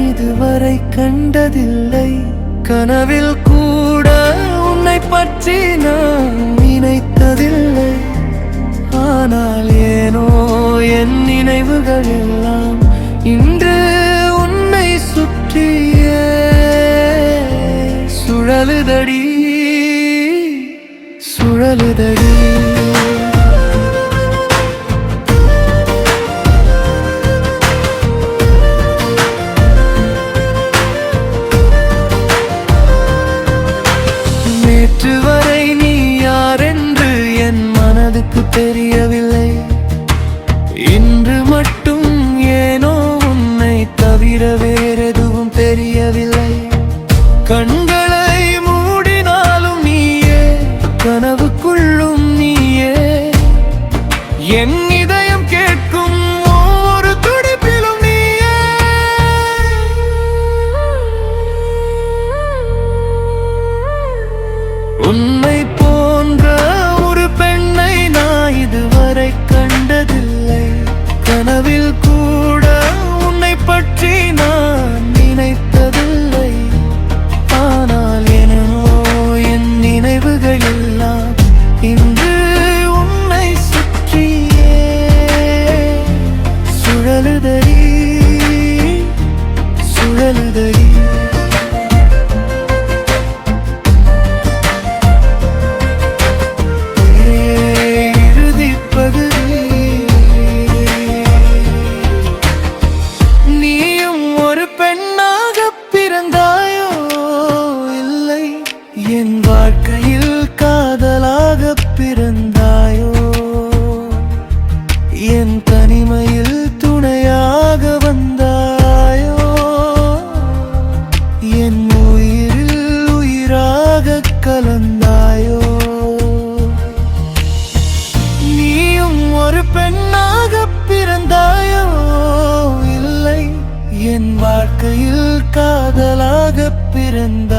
இதுவரை கண்டதில்லை. கனவில் கூட உன்னை பற்றி நான் நினைத்ததில்லை. ஆனால் ஏனோ என் நினைவுகள் எல்லாம் இன்று உன்னை சுற்றியே சுழலுதடி சுழலுதடி. நேற்று வரை நீ யாரென்று என் மனதுக்கு தெரியவில்லை. இன்று மட்டும் ஏனோ உன்னை தவிர வேறெதுவும் தெரியவில்லை. கண்களை மூடினாலும் நீயே, கனவுக்குள்ளும் நீயே. என் இதயம் கேட்கும் ஒவ்வொரு துடிப்பிலும் நீயே. உன்னை போன்ற ஒரு பெண்ணை நான் இதுவரை கண்டதில்லை. கனவில் கூட உன்னை பற்றி நான் நினைத்ததில்லை. ஆனால் என்னோ என் நினைவுகள் எல்லாம் இன்று உன்னை சுற்றியே சுழலுதடி சுழலுதடி. என் வாழ்க்கையில் காதலாக பிறந்தாயோ, என் தனிமையில் துணையாக வந்தாயோ, என் உயிரில் உயிராக கலந்தாயோ. நீயும் ஒரு பெண்ணாக பிறந்தாயோ, இல்லை என் வாழ்க்கையில் காதலாக பிறந்தாயோ.